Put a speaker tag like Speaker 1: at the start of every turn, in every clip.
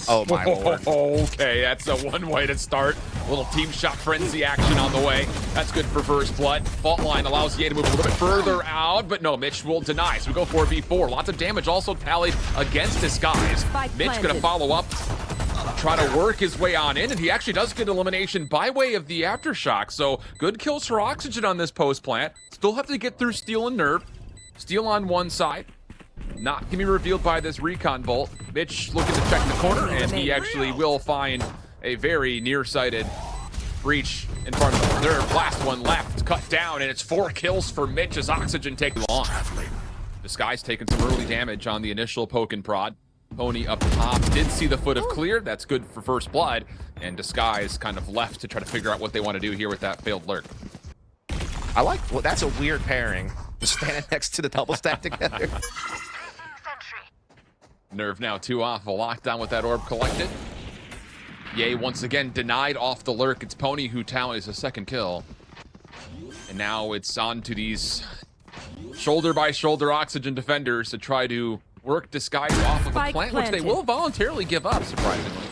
Speaker 1: Oh my lord.
Speaker 2: Okay, that's a one way to start. A little team shot frenzy action on the way. That's good for first blood. Fault line allows Ye to move a little bit further out, but no, Mitch will deny. So we go 4v4. Lots of damage also tallied against Disguise. Mitch gonna follow up, try to work his way on in, and he actually does get elimination by way of the aftershock. So good kills for Oxygen on this post plant. Still have to get through Steel and Nerve. Steel on one side. Not gonna be revealed by this recon bolt. Mitch looking to check the corner, and he actually will find a very nearsighted breach in front of him. Nerve, last one left, cut down, and it's 4 kills for Mitch as Oxygen take long. Disguise taking some early damage on the initial poke and prod. Pwny up top, did see the foot of clear. That's good for first blood, and Disguise kind of left to try to figure out what they want to do here with that failed lurk.
Speaker 1: I like, well, that's a weird pairing. Just standing next to the double stack together.
Speaker 2: Nerve now 2 off, a lockdown with that orb collected. Ye once again denied off the lurk. It's Pwny who tallies a second kill. And now it's on to these shoulder by shoulder Oxygen defenders to try to work Disguise off of a plant, which they will voluntarily give up, surprisingly.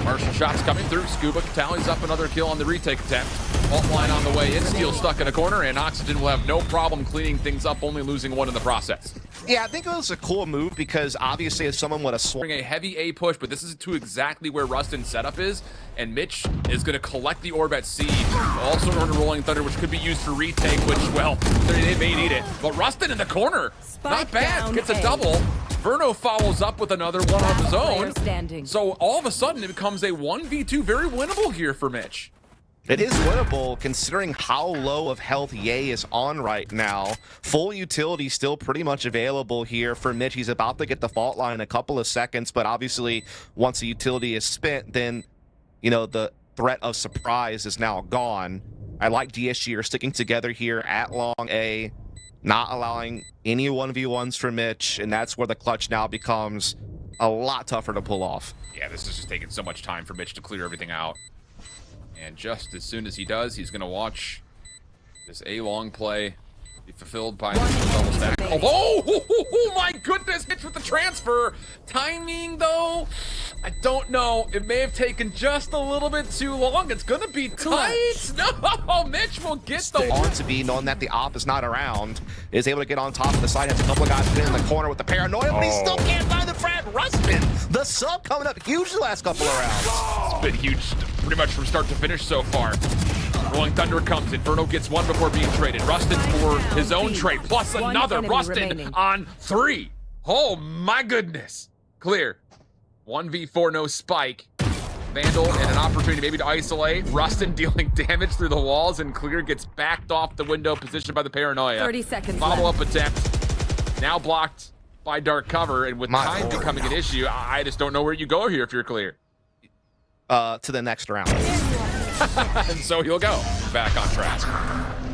Speaker 2: Martial shots coming through. Skuba tallies up another kill on the retake attempt. Fault line on the way in. Steel stuck in a corner, and Oxygen will have no problem cleaning things up, only losing 1 in the process.
Speaker 1: Yeah, I think it was a cool move because obviously if someone would have swung
Speaker 2: A heavy A push, but this is to exactly where Rustun's setup is, and Mitch is going to collect the orb at C. Also on Rolling Thunder, which could be used for retake, which, well, they may need it. But Rustun in the corner, not bad, gets a double. Verno follows up with another one on his own. So all of a sudden it becomes a 1v2, very winnable here for Mitch.
Speaker 1: It is winnable considering how low of health Ye is on right now. Full utility still pretty much available here for Mitch. He's about to get the fault line in a couple of seconds, but obviously once the utility is spent, then, you know, the threat of surprise is now gone. I like DSG are sticking together here at long A, not allowing any 1v1s for Mitch, and that's where the clutch now becomes a lot tougher to pull off.
Speaker 2: Yeah, this is just taking so much time for Mitch to clear everything out. And just as soon as he does, he's going to watch this A-long play be fulfilled by the double stack. Oh my goodness, Mitch with the transfer. Timing, though, I don't know. It may have taken just a little bit too long. It's going to be tight. No, Mitch will get the
Speaker 1: on to be, knowing that the op is not around, is able to get on top of the side, has a couple of guys in the corner with the paranoia, but he still can't find the frag. Rustun, the sub coming up huge the last couple of rounds.
Speaker 2: It's been huge pretty much from start to finish so far. Rolling Thunder comes in. Verno gets 1 before being traded. Rustun for his own trade, plus another. Rustun on 3. Oh my goodness. Clear. 1v4, no spike. Vandal and an opportunity maybe to isolate. Rustun dealing damage through the walls, and Clear gets backed off the window positioned by the paranoia.
Speaker 3: 30 seconds
Speaker 2: Follow-up attempt. Now blocked by dark cover, and with time becoming an issue, I just don't know where you go here if you're Clear.
Speaker 1: To the next round.
Speaker 2: And so he'll go back on track.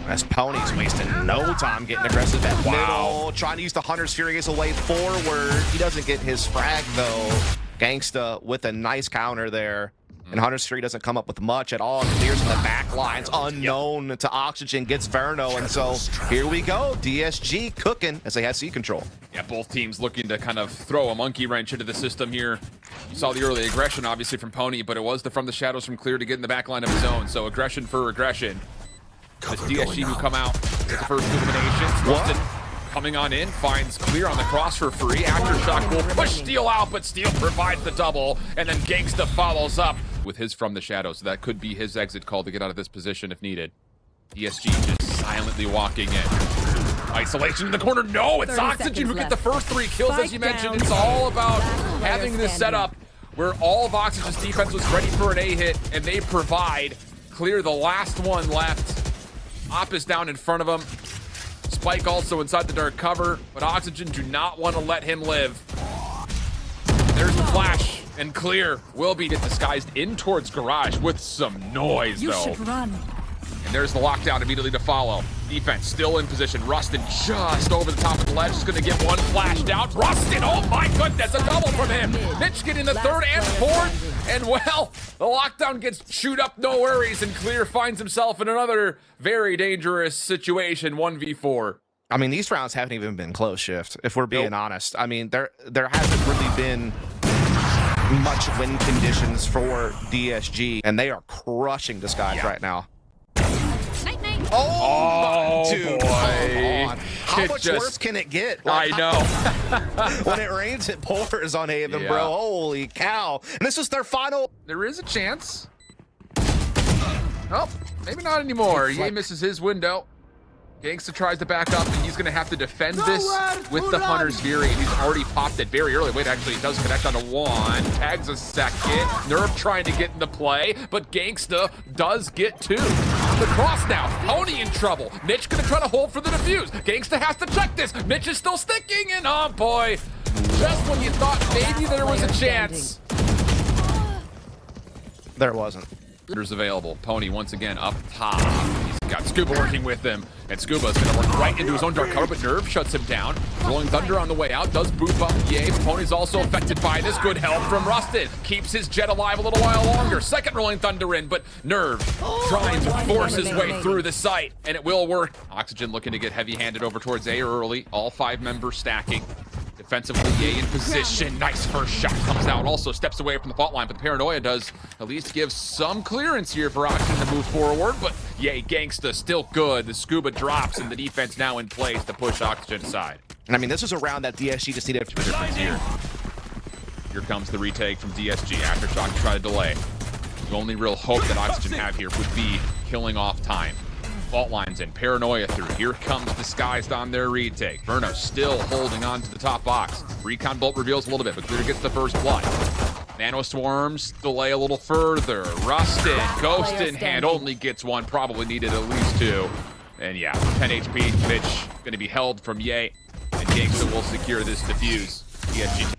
Speaker 1: As Pwny's wasting no time getting aggressive at middle, trying to use the Hunter's Fury as a way forward. He doesn't get his frag though. Genghsta with a nice counter there. And Hunter's Fury doesn't come up with much at all. Clears in the back lines, unknown to Oxygen, gets Verno, and so here we go. DSG cooking as they have C control.
Speaker 2: Yeah, both teams looking to kind of throw a monkey wrench into the system here. You saw the early aggression, obviously, from Pwny, but it was the from the shadows from Clear to get in the back line of his own. So aggression for aggression. This DSG who come out with the first eliminations. Rustun coming on in, finds Clear on the cross for free. Aftershock will push Steel out, but Steel provides the double, and then Genghsta follows up with his from the shadows. So that could be his exit call to get out of this position if needed. DSG just silently walking in. Isolation in the corner. No, it's Oxygen who get the first 3 kills, as you mentioned. It's all about having this setup where all of Oxygen's defense was ready for an A hit, and they provide. Clear the last one left. Op is down in front of him. Spike also inside the dark cover, but Oxygen do not want to let him live. There's the flash, and Clear will be disguised in towards garage with some noise, though.
Speaker 3: You should run.
Speaker 2: And there's the lockdown immediately to follow. Defense still in position. Rustun just over the top of the ledge. Is going to get one flashed out. Rustun, oh my goodness, a double from him. Mitch getting the 3rd and 4th. And well, the lockdown gets chewed up, no worries. And Clear finds himself in another very dangerous situation, 1v4.
Speaker 1: I mean, these rounds haven't even been close, Shift, if we're being honest. I mean, there hasn't really been much win conditions for DSG, and they are crushing the skies right now. Oh, dude,
Speaker 2: boy.
Speaker 1: come on. How
Speaker 2: It
Speaker 1: much
Speaker 2: just-
Speaker 1: worse can it get?
Speaker 2: I know.
Speaker 1: When it rains, it pours on Haven,
Speaker 2: Yeah.
Speaker 1: bro. Holy cow. And this is their final.
Speaker 2: There is a chance. Oh, maybe not anymore. Ye misses his window. Genghsta tries to back up, and he's going to have to defend this with the Hunter's Fury. He's already popped it very early. Wait, actually, he does connect onto one. Tags a second. Nerf trying to get into play, but Genghsta does get two. The cross now. Pwny in trouble. Mitch going to try to hold for the defuse. Genghsta has to check this. Mitch is still sticking, and oh boy. Just when you thought maybe there was a chance.
Speaker 1: There wasn't.
Speaker 2: Available. Pwny once again up top. He's got Skuba working with him, and Skuba's gonna work right into his own dark cover, but Nerve shuts him down. Rolling Thunder on the way out, does boof up Ye. Pony's also affected by this. Good help from Rustun. Keeps his jet alive a little while longer. Second Rolling Thunder in, but Nerve trying to force his way through the site, and it will work. Oxygen looking to get heavy-handed over towards A early. All 5 members stacking. Defensively, Ye in position. Nice first shot comes out. Also steps away from the fault line, but the Paranoia does at least give some clearance here for Oxygen to move forward. But Ye, Genghsta still good. The Skuba drops, and the defense now in place to push Oxygen aside.
Speaker 1: And I mean, this is a round that DSG just needed.
Speaker 2: Difference here. Here comes the retake from DSG. Aftershock to try to delay. The only real hope that Oxygen have here would be killing off time. Fault lines in, Paranoia through. Here comes Disguised on their retake. Verno still holding on to the top box. Recon Bolt reveals a little bit, but Clear gets the first blood. Nano Swarms delay a little further. Rustun, Ghost in hand, only gets one, probably needed at least 2. And yeah, 10 HP, Mitch gonna be held from Ye, and Genghsta will secure this defuse. DSG.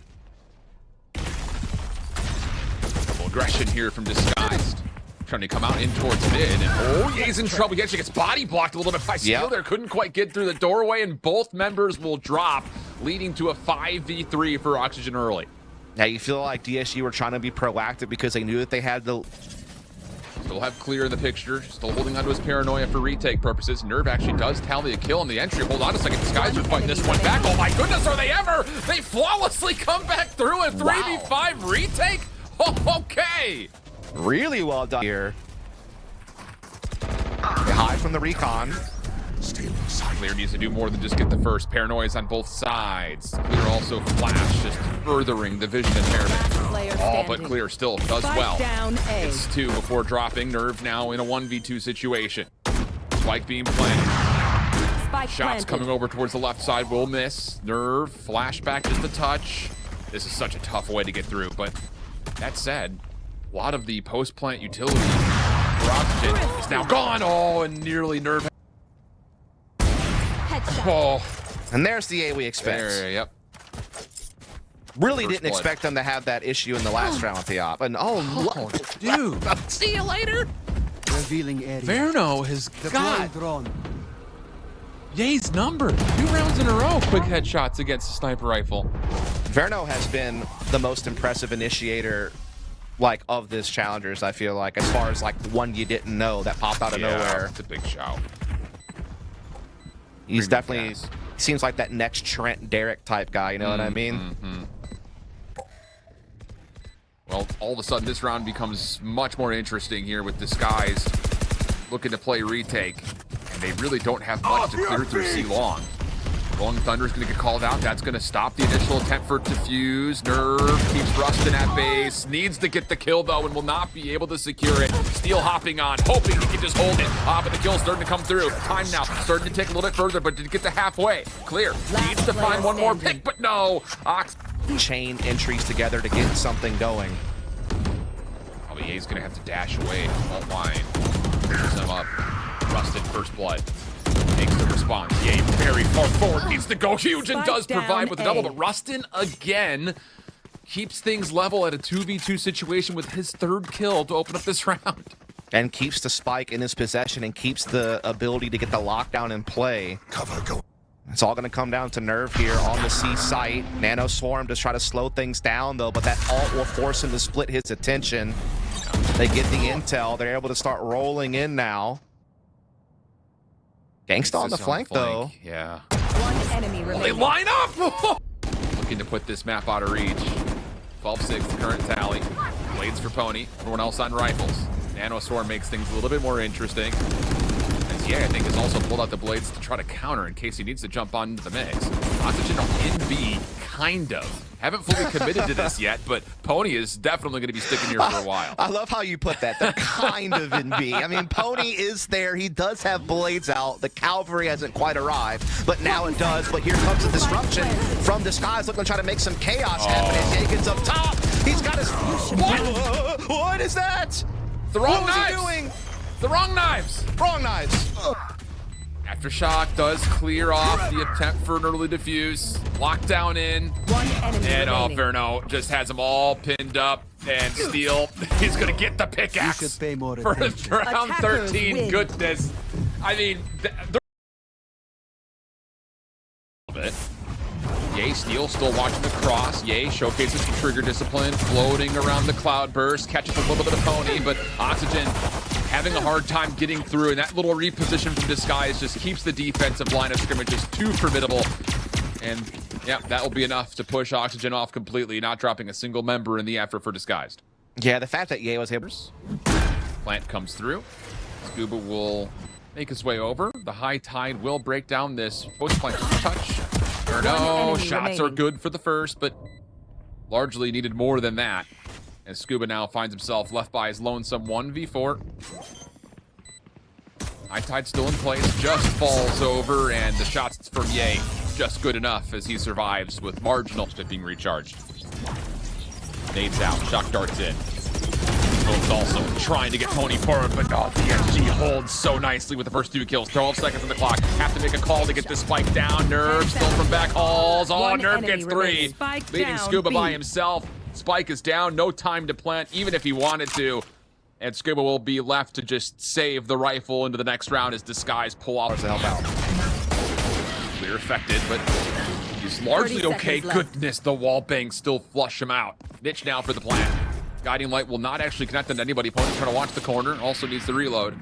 Speaker 2: Double aggression here from Disguised. Trying to come out in towards mid, and oh, Ye's in trouble. He actually gets body blocked a little bit by Steel there. Couldn't quite get through the doorway, and both members will drop, leading to a 5v3 for Oxygen early.
Speaker 1: Now, you feel like DSG were trying to be proactive because they knew that they had the...
Speaker 2: Still have Clear in the picture, still holding onto his Paranoia for retake purposes. Nerve actually does tally a kill on the entry. Hold on a second, Disguise are fighting this one back. Oh my goodness, are they ever? They flawlessly come back through a 3v5 retake? Oh, okay.
Speaker 1: Really well done here. They hide from the recon.
Speaker 2: Clear needs to do more than just get the first. Paranoia's on both sides. Clear also flash, just furthering the vision impairment. Oh, but Clear still does well. It's 2 before dropping. Nerve now in a 1v2 situation. Spike being planted. Shots coming over towards the left side will miss. Nerve, flashback just a touch. This is such a tough way to get through, but that said, a lot of the post-plant utility for Oxygen is now gone. Oh, and nearly Nerve. Oh.
Speaker 1: And there's the A we expect.
Speaker 2: There, yep.
Speaker 1: Really
Speaker 2: First
Speaker 1: didn't
Speaker 2: blood.
Speaker 1: expect them to have that issue in the last round with the op. And oh,
Speaker 2: Dude. See you later.
Speaker 3: Revealing area.
Speaker 2: Verno has got
Speaker 3: Drone.
Speaker 2: Ye's number. 2 rounds in a row. Quick headshots against the sniper rifle.
Speaker 1: Verno has been the most impressive initiator of this challengers, I feel like, as far as one you didn't know that popped out of nowhere.
Speaker 2: It's a big shout.
Speaker 1: He's definitely
Speaker 2: fast.
Speaker 1: seems like that next Trent Derrick type guy, you know what I mean?
Speaker 2: Well, all of a sudden this round becomes much more interesting here with Disguised looking to play retake, and they really don't have much to clear through C long. Rolling Thunder is going to get called out. That's going to stop the initial attempt for defuse. Nerve keeps Rustun at base. Needs to get the kill, though, and will not be able to secure it. Steel hopping on, hoping he can just hold it. But the kill's starting to come through. Time now, starting to take a little bit further, but did get to halfway. Clear. Needs to find one more pick, but no. Ox.
Speaker 1: Chain entries together to get something going.
Speaker 2: Oh, Ye's going to have to dash away. Fault line. Pulls him up. Rustun, first blood. Makes the response. Ye very far forward, needs to go huge and does provide with a double, but Rustun again keeps things level at a 2v2 situation with his 3rd kill to open up this round.
Speaker 1: And keeps the spike in his possession and keeps the ability to get the lockdown in play.
Speaker 3: Cover go.
Speaker 1: It's all going to come down to Nerve here on the C site. Nano Swarm just try to slow things down, though, but that ult will force him to split his attention. They get the intel. They're able to start rolling in now. Genghsta on the flank, though.
Speaker 2: Yeah.
Speaker 4: One enemy remaining.
Speaker 2: They line up! Looking to put this map out of reach. 12-6, the current tally. Blades for Pwny, everyone else on rifles. Nanoswarm makes things a little bit more interesting. As Ye, I think, has also pulled out the blades to try to counter in case he needs to jump on into the mix. Oxygen in B, kind of. Haven't fully committed to this yet, but Pwny is definitely going to be sticking here for a while.
Speaker 1: I love how you put that. They're kind of in B. I mean, Pwny is there. He does have blades out. The cavalry hasn't quite arrived, but now it does. But here comes the disruption from Disguise, looking to try to make some chaos happen as Ye gets up top. He's got his... What is that?
Speaker 2: The wrong
Speaker 1: What was
Speaker 2: knives!
Speaker 1: he doing?
Speaker 2: The wrong knives!
Speaker 1: Wrong knives.
Speaker 2: Aftershock does clear off the attempt for an early defuse. Lockdown in.
Speaker 3: One enemy
Speaker 2: And
Speaker 3: remaining.
Speaker 2: Verno just has them all pinned up. And Steel, he's going to get the pickaxe
Speaker 4: You should pay more
Speaker 2: for
Speaker 4: attention.
Speaker 2: round
Speaker 3: Attackers
Speaker 2: 13.
Speaker 3: win.
Speaker 2: Goodness. I mean, Ye, Steel still watching the cross. Ye showcases some trigger discipline, floating around the cloud burst, catches a little bit of Pwny, but Oxygen having a hard time getting through, and that little reposition from Disguise just keeps the defensive line of scrimmage just too formidable. And yeah, that will be enough to push Oxygen off completely, not dropping a single member in the effort for Disguised.
Speaker 1: Yeah, the fact that Ye was able...
Speaker 2: Plant comes through. Skuba will make his way over. The high tide will break down this post-plant touch. No,
Speaker 3: enemy
Speaker 2: shots are
Speaker 3: remaining.
Speaker 2: good for the first, but largely needed more than that. As Skuba now finds himself left by his lonesome 1v4. High tide still in place, just falls over, and the shots from Ye just good enough as he survives with marginal being recharged. Nades out, shock darts in. Bones also trying to get Pwny forward, but oh, DSG holds so nicely with the first 2 kills. 12 seconds on the clock. Have to make a call to get this spike down. Nerve still from back halls. Oh,
Speaker 3: One
Speaker 2: Nerve
Speaker 3: enemy
Speaker 2: gets 3.
Speaker 3: remaining. Spike
Speaker 2: Leaving
Speaker 3: down,
Speaker 2: Skuba by
Speaker 3: B.
Speaker 2: himself. Spike is down. No time to plant, even if he wanted to. And Skuba will be left to just save the rifle into the next round as Disguise pull off
Speaker 1: to help out.
Speaker 2: Clear affected, but he's largely
Speaker 3: 30
Speaker 2: okay.
Speaker 3: seconds left.
Speaker 2: Goodness, the wall bangs still flush him out. Mitch now for the plant. Guiding Light will not actually connect on anybody. Pwny trying to watch the corner. Also needs to reload.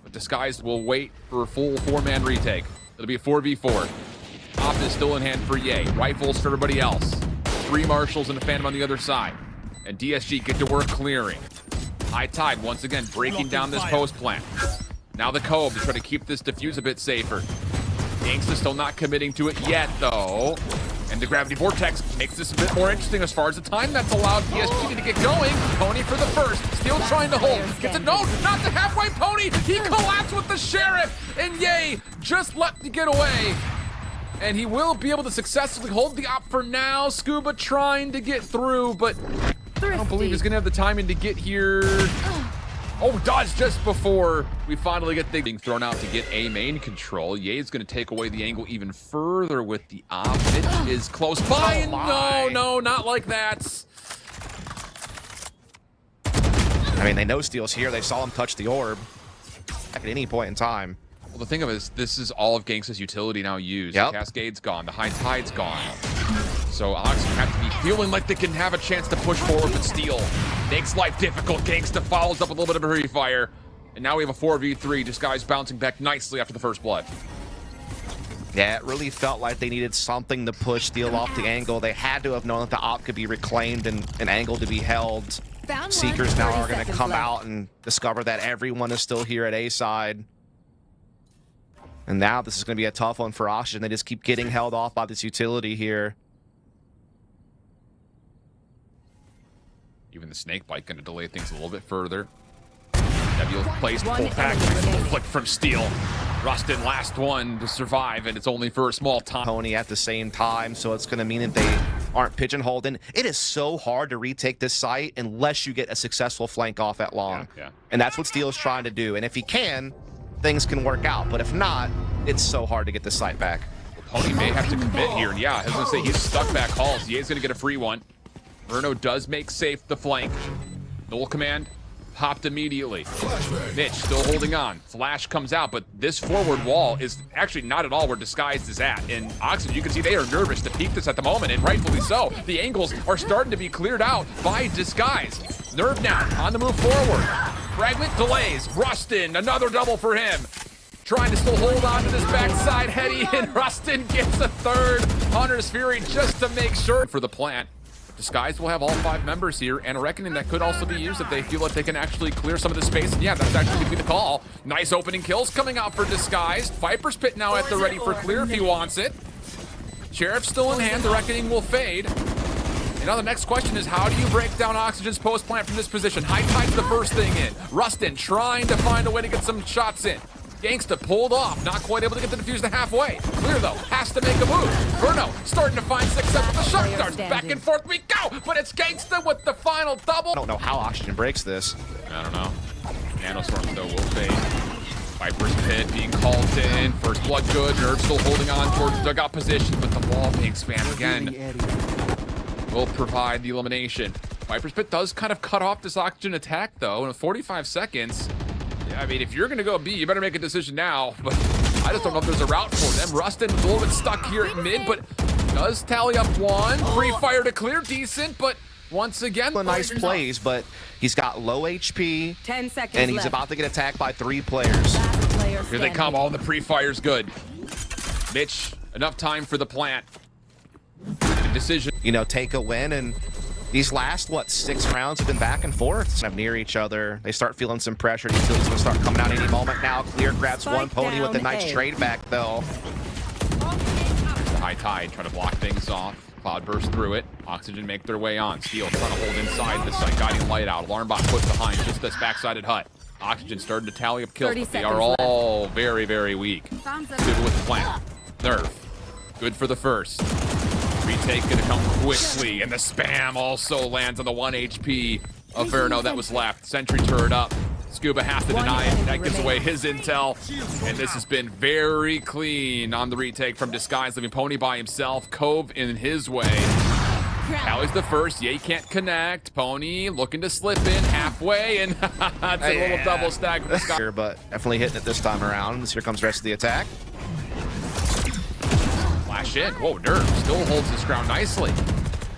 Speaker 2: But Disguised will wait for a full 4-man retake. It'll be a 4v4. Op is still in hand for Ye. Rifles for everybody else. 3 Marshals and a Phantom on the other side. And DSG get to work clearing. High tide once again breaking down this post plant. Now the Cove to try to keep this defuse a bit safer. Genghsta still not committing to it yet though. And the Gravity Vortex makes this a bit more interesting as far as the time that's allowed DSG to get going. Pwny for the first, still trying to hold. Gets it, no, not the halfway Pwny. He collapsed with the Sheriff. And Ye just let the get away. And he will be able to successfully hold the op for now. Skuba trying to get through, but I don't believe he's gonna have the timing to get here. Oh, does just before we finally get the being thrown out to get A main control. Ye is going to take away the angle even further with the op. It is close by.
Speaker 1: Oh
Speaker 2: And
Speaker 1: my.
Speaker 2: no, not like that.
Speaker 1: I mean, they know Steel's here. They saw him touch the orb at any point in time.
Speaker 2: Well, the thing of it is, this is all of Genghsta's utility now used.
Speaker 1: Yep.
Speaker 2: The Cascade's gone. The High Tide's gone. So Oxygen have to be feeling like they can have a chance to push forward with Steel. Makes life difficult. Genghsta follows up with a little bit of a refire. And now we have a 4v3. Disguise bouncing back nicely after the first blood.
Speaker 1: Yeah, it really felt like they needed something to push Steel off the angle. They had to have known that the op could be reclaimed and an angle to be held.
Speaker 3: Found
Speaker 1: Seekers
Speaker 3: one.
Speaker 1: now
Speaker 3: 30
Speaker 1: are going to
Speaker 3: seconds
Speaker 1: come
Speaker 3: left.
Speaker 1: out and discover that everyone is still here at A side. And now this is going to be a tough one for Oxygen. They just keep getting held off by this utility here.
Speaker 2: Even the snake bite going to delay things a little bit further. Nebula placed,
Speaker 3: One
Speaker 2: pull back,
Speaker 3: enemy remaining.
Speaker 2: flick from Steel. Rustun last one to survive, and it's only for a small time.
Speaker 1: Pwny at the same time, so it's going to mean that they aren't pigeonholed. And it is so hard to retake this site unless you get a successful flank off at long.
Speaker 2: Yeah.
Speaker 1: And that's what Steel is trying to do. And if he can, things can work out. But if not, it's so hard to get the site back.
Speaker 2: Pwny may have to commit here. And yeah, I was going to say, he's stuck back halls. Ye's going to get a free one. Verno does make safe the flank. Null command popped immediately. Mitch still holding on. Flash comes out, but this forward wall is actually not at all where Disguised is at. And Oxygen, you can see they are nervous to peek this at the moment, and rightfully so. The angles are starting to be cleared out by Disguise. Nerve now on the move forward. Fragment delays. Rustun, another double for him. Trying to still hold on to this backside heady, and Rustun gets a third. Hunter's Fury just to make sure for the plant. Disguise will have all 5 members here, and a reckoning that could also be used if they feel like they can actually clear some of the space. And yeah, that's actually going to be the call. Nice opening kills coming out for Disguised. Viper's Pit now at the ready for clear if he wants it. Sheriff's still in hand. The reckoning will fade. And now the next question is, how do you break down Oxygen's post plant from this position? High Tide's the first thing in. Rustun trying to find a way to get some shots in. Genghsta pulled off, not quite able to get the defuse to halfway. Clear though, has to make a move. Verno starting to find success with the shock darts. Back and forth we go, but it's Genghsta with the final double.
Speaker 1: I don't know how Oxygen breaks this.
Speaker 2: I don't know. Nanostorms though will fade. Viper's Pit being called in. First blood good. Nerve still holding on towards dugout position, but the wall being spammed again will provide the elimination. Viper's Pit does kind of cut off this Oxygen attack though, in 45 seconds. I mean, if you're gonna go B, you better make a decision now, but I just don't know if there's a route for them. Rustun is a little bit stuck here at mid, but does tally up one. Free fire to clear, decent, but once again,
Speaker 1: Nice plays, but he's got low HP,
Speaker 3: 10 seconds
Speaker 1: and he's
Speaker 3: left.
Speaker 1: about to get attacked by 3 players.
Speaker 2: Here they come, all the pre-fire's good. Mitch, enough time for the plant. Decision.
Speaker 1: You know, take a win, and these last, 6 rounds have been back and forth. Kind of near each other. They start feeling some pressure. Utility's gonna start coming out any moment now. Clear grabs one. Pwny with a nice trade back, though.
Speaker 2: There's the High Tide trying to block things off. Cloud burst through it. Oxygen make their way on. Steel trying to hold inside the site. Guiding light out. Alarm bot put behind just this backsided hut. Oxygen starting to tally up kills, but they are all very, very weak. Skuba with the plant. Nerf. Good for the first. Retake gonna come quickly, and the spam also lands on the 1 HP of Verno that was left. Sentry turret up. Skuba has to deny it. That gives away his intel. And this has been very clean on the retake from Disguise, leaving Pwny by himself. Cove in his way. Tally's the first. Ye can't connect. Pwny looking to slip in halfway, and it's a little double stack with Disguise.
Speaker 1: But definitely hitting it this time around. Here comes the rest of the attack.
Speaker 2: Flash in. Whoa, Nerve still holds his ground nicely.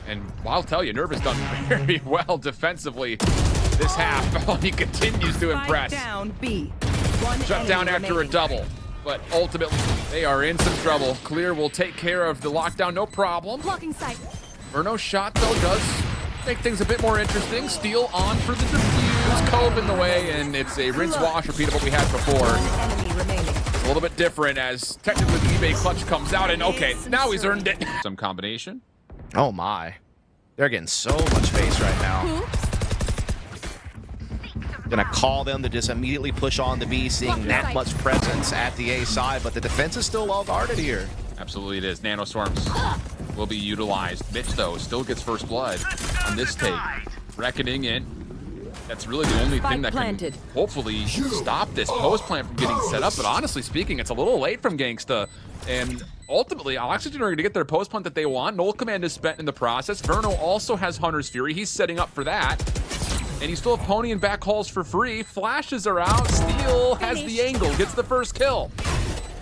Speaker 2: And I'll tell you, Nerve has done very well defensively this half. He continues to impress.
Speaker 3: Down, B.
Speaker 2: Shut down after a double. But ultimately, they are in some trouble. Clear will take care of the lockdown, no problem.
Speaker 3: Blocking sight.
Speaker 2: Verno's shot, though, does make things a bit more interesting. Steel on for the defuse. Cove in the way, and it's a rinse wash repeat of what we had before.
Speaker 3: Enemy remaining.
Speaker 2: A little bit different as technically the eBay clutch comes out, and okay, now he's earned it. Some combination.
Speaker 1: Oh my. They're getting so much space right now. Gonna call them to just immediately push on the B, seeing that much presence at the A side, but the defense is still well guarded here.
Speaker 2: Absolutely it is. Nanostorms will be utilized. Mitch, though, still gets first blood on this take. Reckoning in. That's really the only thing that can hopefully stop this post plant from getting set up. But honestly speaking, it's a little late from Genghsta. And ultimately, Oxygen are going to get their post plant that they want. Null Command is spent in the process. Verno also has Hunter's Fury. He's setting up for that. And you still have Pwny and back hauls for free. Flashes are out. Steel has the angle, gets the first kill.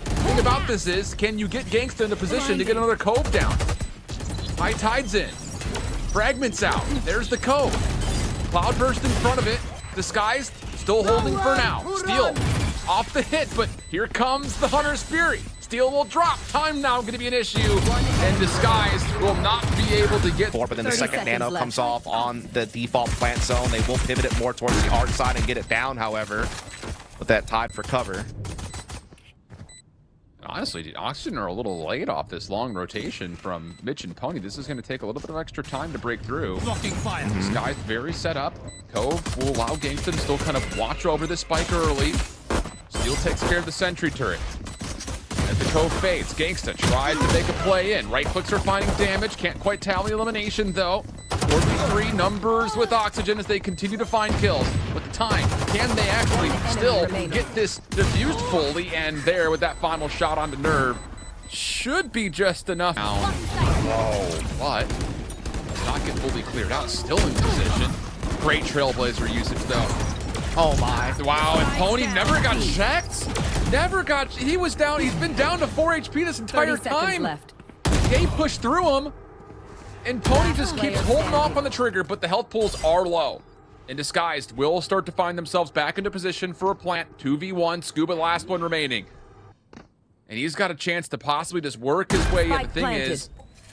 Speaker 2: The thing about this is, can you get Genghsta in a position to get another Cove down? High Tide's in. Fragments out. There's the Cove. Cloud burst in front of it. Disguised, still holding for now. Steel off the hit, but here comes the Hunter's Fury. Steel will drop. Time now going to be an issue, and Disguised will not be able to get.
Speaker 1: But then the second nano comes off on the default plant zone. They will pivot it more towards the arc side and get it down, however, with that Tide for cover.
Speaker 2: Honestly, Oxygen are a little late off this long rotation from Mitch and Pwny. This is going to take a little bit of extra time to break through. Disguised very set up. Cove will allow Genghsta to still kind of watch over this spike early. Steel takes care of the sentry turret. As the Cove fades, Genghsta tries to make a play in. Right clicks are finding damage. Can't quite tally elimination, though. 4v3 numbers with Oxygen as they continue to find kills. With the time, can they actually still get this diffused fully? And there with that final shot onto Nerve. Should be just enough. Whoa, but does not get fully cleared out. Still in position. Great Trailblazer usage, though.
Speaker 1: Oh my.
Speaker 2: Wow, and Pwny never got checked? Never got, he was down, he's been down to 4 HP this entire time. They pushed through him, and Pwny just keeps holding off on the trigger, but the health pools are low. And Disguised will start to find themselves back into position for a plant. 2v1, Skuba last one remaining. And he's got a chance to possibly just work his way in. The thing is,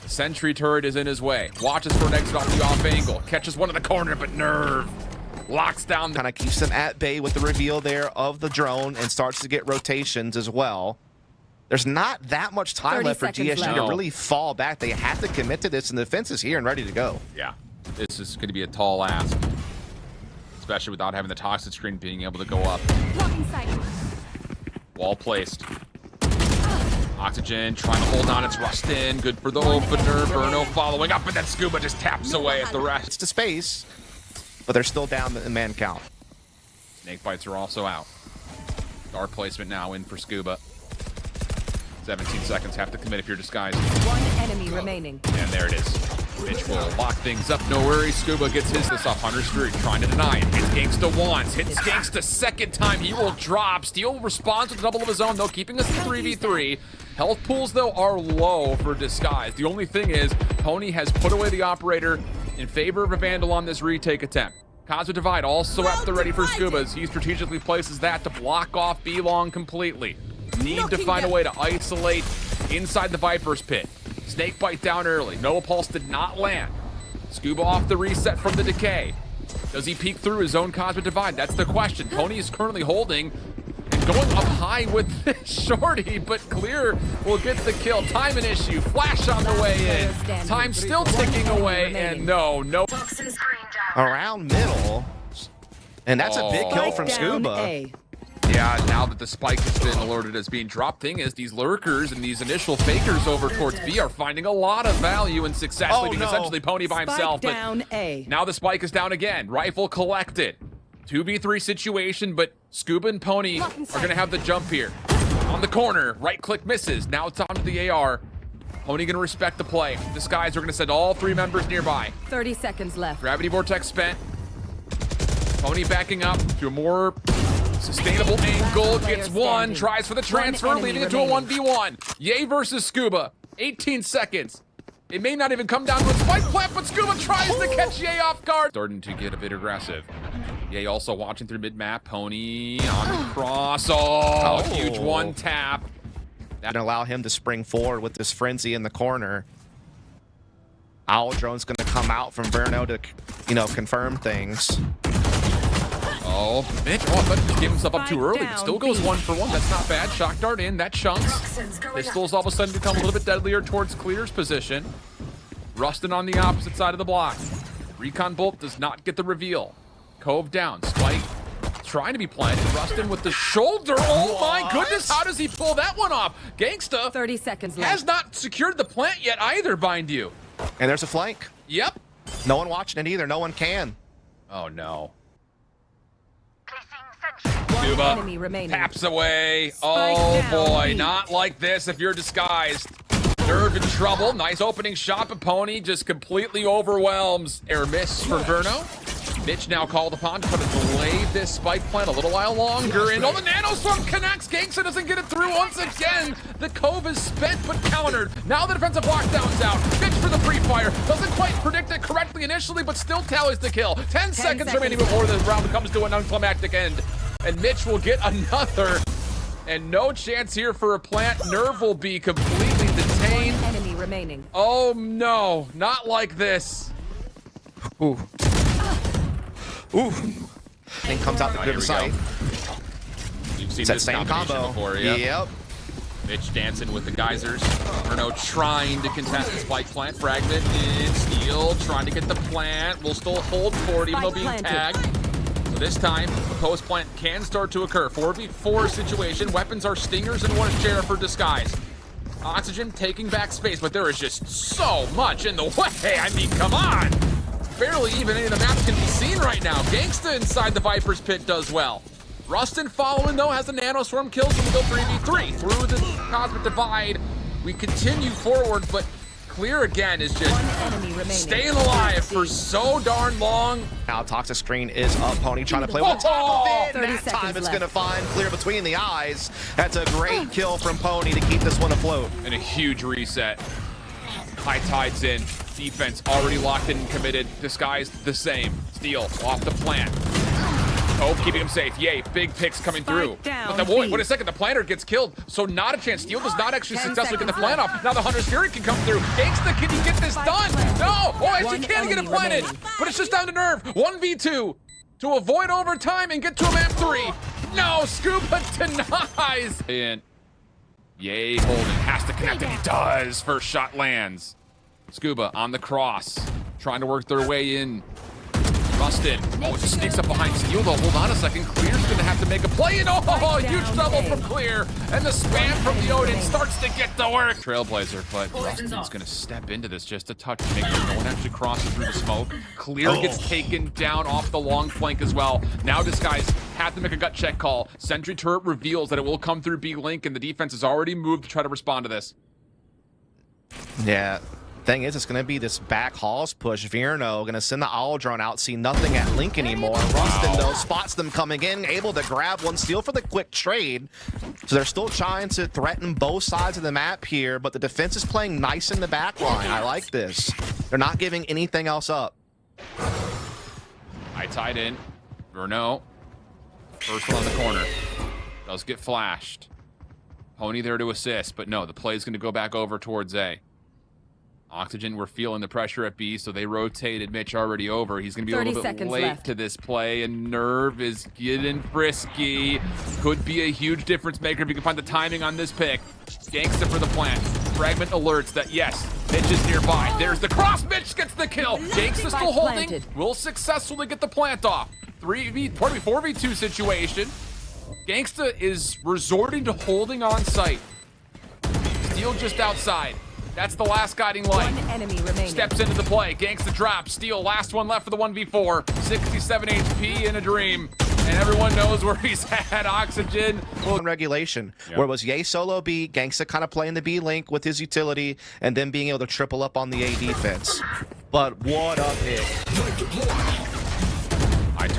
Speaker 2: Sentry turret is in his way. Watches for an exit off the off angle. Catches one in the corner, but Nerve locks down.
Speaker 1: Kind of keeps them at bay with the reveal there of the drone and starts to get rotations as well. There's not that much time left for DSG to really fall back. They have to commit to this, and the defense is here and ready to go.
Speaker 2: Yeah, this is going to be a tall ask, especially without having the toxic screen being able to go up. Wall placed. Oxygen trying to hold on. It's Rustun. Good for the opener. Verno following up, and then Skuba just taps away at the rest.
Speaker 1: It's to space, but they're still down in man count.
Speaker 2: Snake bites are also out. Dark placement now in for Skuba. 17 seconds. Have to commit if you're disguised.
Speaker 3: One enemy remaining.
Speaker 2: And there it is. Mitch will lock things up. No worries. Skuba gets his this off Hunter Street, trying to deny it. Hits Genghsta once. Hits Genghsta second time. He will drop. Steel responds with a double of his own, though, keeping us in 3v3. Health pools, though, are low for Disguise. The only thing is, Pwny has put away the operator in favor of a Vandal on this retake attempt. Cosmic Divide also at the ready for Skuba as he strategically places that to block off B-Long completely. Need to find a way to isolate inside the Viper's pit. Snake bite down early. Nova Pulse did not land. Skuba off the reset from the decay. Does he peek through his own Cosmic Divide? That's the question. Pwny is currently holding and going up high with Shorty, but Clear will get the kill. Time an issue. Flash on the way in. Time still ticking away, and no.
Speaker 1: Around middle, and that's a big kill from Skuba.
Speaker 2: Yeah, now that the spike has been alerted as being dropped, thing is these lurkers and these initial fakers over towards B are finding a lot of value and success, leaving essentially Pwny by himself. But now the spike is down again. Rifle collected. 2v3 situation, but Skuba and Pwny are going to have the jump here. On the corner, right click misses. Now it's on to the AR. Pwny going to respect the play. Disguise are going to send all three members nearby.
Speaker 3: 30 seconds left.
Speaker 2: Gravity Vortex spent. Pwny backing up to a more sustainable angle, gets one, tries for the transfer, leading it to a 1v1. Ye versus Skuba, 18 seconds. It may not even come down to a spike plant, but Skuba tries to catch Ye off guard. Starting to get a bit aggressive. Ye also watching through mid-map. Pwny on the cross. Oh, huge one tap.
Speaker 1: That allow him to spring forward with this frenzy in the corner. Owl Drone's going to come out from Verno to, confirm things.
Speaker 2: Oh, Mitch, I thought he just gave himself up too early, but still goes 1 for 1. That's not bad. Shock dart in, that chunks. Pistols all of a sudden become a little bit deadlier towards Clear's position. Rustun on the opposite side of the block. Recon Bolt does not get the reveal. Cove down, Spike trying to be planted. Rustun with the shoulder. Oh my goodness, how does he pull that one off? Genghsta
Speaker 3: 30 seconds left.
Speaker 2: Has not secured the plant yet either, mind you.
Speaker 1: And there's a flank.
Speaker 2: Yep.
Speaker 1: No one watching it either. No one can.
Speaker 2: Oh no.
Speaker 3: Enemy remaining.
Speaker 2: Taps away. Oh boy, not like this if you're disguised. Nerve in trouble. Nice opening shot, but Pwny just completely overwhelms. Air miss for Verno. Mitch now called upon to put a delay this spike plant a little while longer. And the nanostorm connects. Genghsta doesn't get it through once again. The Cove is spent but countered. Now the defensive lockdown's out. Mitch for the pre-fire. Doesn't quite predict it correctly initially, but still tallies the kill. 10 seconds remaining before this round comes to an unclimactic end. And Mitch will get another. And no chance here for a plant. Nerve will be completely detained.
Speaker 3: One enemy remaining.
Speaker 2: Oh no, not like this.
Speaker 1: Ooh. Ooh. Thing comes out the good side.
Speaker 2: You've seen
Speaker 1: that
Speaker 2: this
Speaker 1: same combo
Speaker 2: before,
Speaker 1: Yep.
Speaker 2: Mitch dancing with the geysers. Verno trying to contest the spike plant. Fragment in Steel, trying to get the plant. Will still hold forward even though being tagged. So this time, the post plant can start to occur. 4v4 situation. Weapons are stingers and one sheriff for disguise. Oxygen taking back space, but there is just so much in the way. I mean, come on. Barely even any of the maps can be seen right now. Genghsta inside the Viper's pit does well. Rustun following, though, has a nanoswarm kill, so we go 3v3 through the Cosmic Divide. We continue forward, but Clear again is just staying alive for so darn long.
Speaker 1: Now toxic screen is up. Pwny trying to play with the top of it. That time it's going to find Clear between the eyes. That's a great kill from Pwny to keep this one afloat.
Speaker 2: And a huge reset. High tides in. Defense already locked in and committed. Disguised the same. Steel off the plant. Hope keeping him safe. Yay, big picks coming through.
Speaker 3: down,
Speaker 2: But the wait,
Speaker 3: B.
Speaker 2: wait a second, the planter gets killed. So not a chance. Steel does not actually
Speaker 3: 10
Speaker 2: successfully get the
Speaker 3: seconds
Speaker 2: plant off. Now the Hunter's Fury can come through. Genghsta, can he get this done? No! Oh, actually
Speaker 3: One
Speaker 2: can get it
Speaker 3: enemy
Speaker 2: planted.
Speaker 3: remaining.
Speaker 2: But it's just down to Nerve. 1v2 to avoid overtime and get to a map 3. No, Skuba denies. And Yay, holding, has to connect, and he does. First shot lands. Skuba on the cross, trying to work their way in. Rustun, oh, it just sneaks up behind Steel though. Hold on a second, Clear's gonna have to make a play, and oh, huge double from Clear, and the spam from the Odin starts to get to work. Trailblazer, but Rustun's gonna step into this just a touch to make sure no one actually crosses through the smoke. Clear gets taken down off the long flank as well. Now Disguise have to make a gut check call. Sentry turret reveals that it will come through B Link, and the defense has already moved to try to respond to this.
Speaker 1: Yeah. Thing is, it's going to be this back halls push. Verno going to send the owl drone out, see nothing at Link anymore. Rustun, though, spots them coming in, able to grab one steal for the quick trade. So they're still trying to threaten both sides of the map here, but the defense is playing nice in the back line. I like this. They're not giving anything else up.
Speaker 2: I tied in. Verno. First one on the corner. Does get flashed. Pwny there to assist, but no, the play is going to go back over towards A. Oxygen, we're feeling the pressure at B, so they rotated Mitch already over. He's going to be a little bit late
Speaker 3: left.
Speaker 2: to this play, and Nerve is getting frisky. Could be a huge difference maker if you can find the timing on this pick. Genghsta for the plant. Fragment alerts that, yes, Mitch is nearby. There's the cross. Mitch gets the kill. Genghsta still holding.
Speaker 3: Planted.
Speaker 2: Will successfully get the plant off. 4v2 situation. Genghsta is resorting to holding on site. Steel just outside. That's the last guiding light.
Speaker 3: One enemy remaining.
Speaker 2: Steps into the play. Genghsta drops. Steel, last one left for the 1v4. 67 HP in a dream. And everyone knows where he's at. Oxygen.
Speaker 1: On regulation, where it was Yay solo B, Genghsta kind of playing the B link with his utility, and then being able to triple up on the A defense. But what a pick.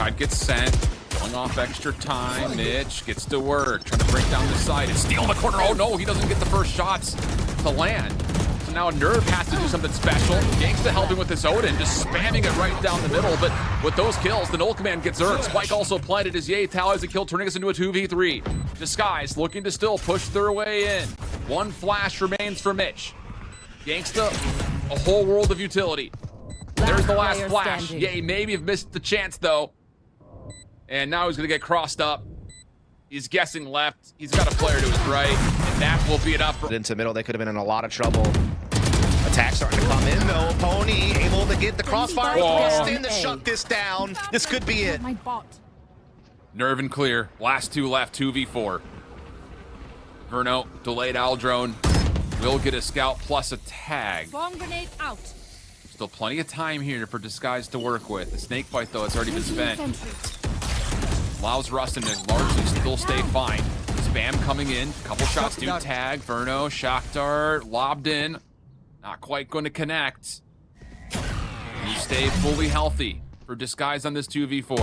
Speaker 1: Tide
Speaker 2: gets sent. Going off extra time. Mitch gets to work. Trying to break down the side. It's Steel in the corner. Oh no, he doesn't get the first shots to land. So now Nerve has to do something special. Genghsta helping with this Odin, just spamming it right down the middle. But with those kills, the Null Command gets earned. Spike also planted as Yay tallies a kill, turning us into a 2v3. Disguise looking to still push their way in. One flash remains for Mitch. Genghsta, a whole world of utility. There's the last flash.
Speaker 3: Standing.
Speaker 2: Yay, maybe have missed the chance though. And now he's gonna get crossed up. He's guessing left. He's got a player to his right, and that will be enough for
Speaker 1: into middle. They could have been in a lot of trouble. Attack starting to come in though. Pwny able to get the crossfire. Rustun to shut this down. This could be it.
Speaker 4: My bot.
Speaker 2: Nerve and Clear. Last two left, 2v4. Verno, delayed owl drone. Will get a scout plus a tag.
Speaker 4: Bomb grenade out.
Speaker 2: Still plenty of time here for Disguise to work with. The snake bite though, it's already been spent. Allows Rustun to largely still stay fine. Spam coming in. Couple shots do tag. Verno, shock dart, lobbed in. Not quite going to connect. You stay fully healthy for Disguise on this 2v4.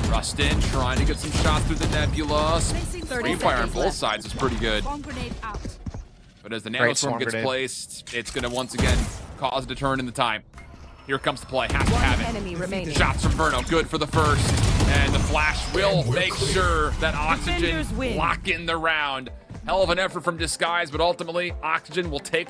Speaker 2: Rustun trying to get some shots through the nebula. Free fire on both sides is pretty good.
Speaker 4: Bomb grenade out.
Speaker 2: But as the
Speaker 1: Great
Speaker 2: nanoswarm
Speaker 1: swarm
Speaker 2: gets
Speaker 1: grenade.
Speaker 2: placed, it's going to once again cause a turn in the time. Here comes the play. Has to
Speaker 3: One
Speaker 2: have it.
Speaker 3: enemy remaining.
Speaker 2: Shots from Verno, good for the first. And the flash will make sure that Oxygen
Speaker 3: Defenders win.
Speaker 2: lock in the round. Hell of an effort from Disguise, but ultimately, Oxygen will take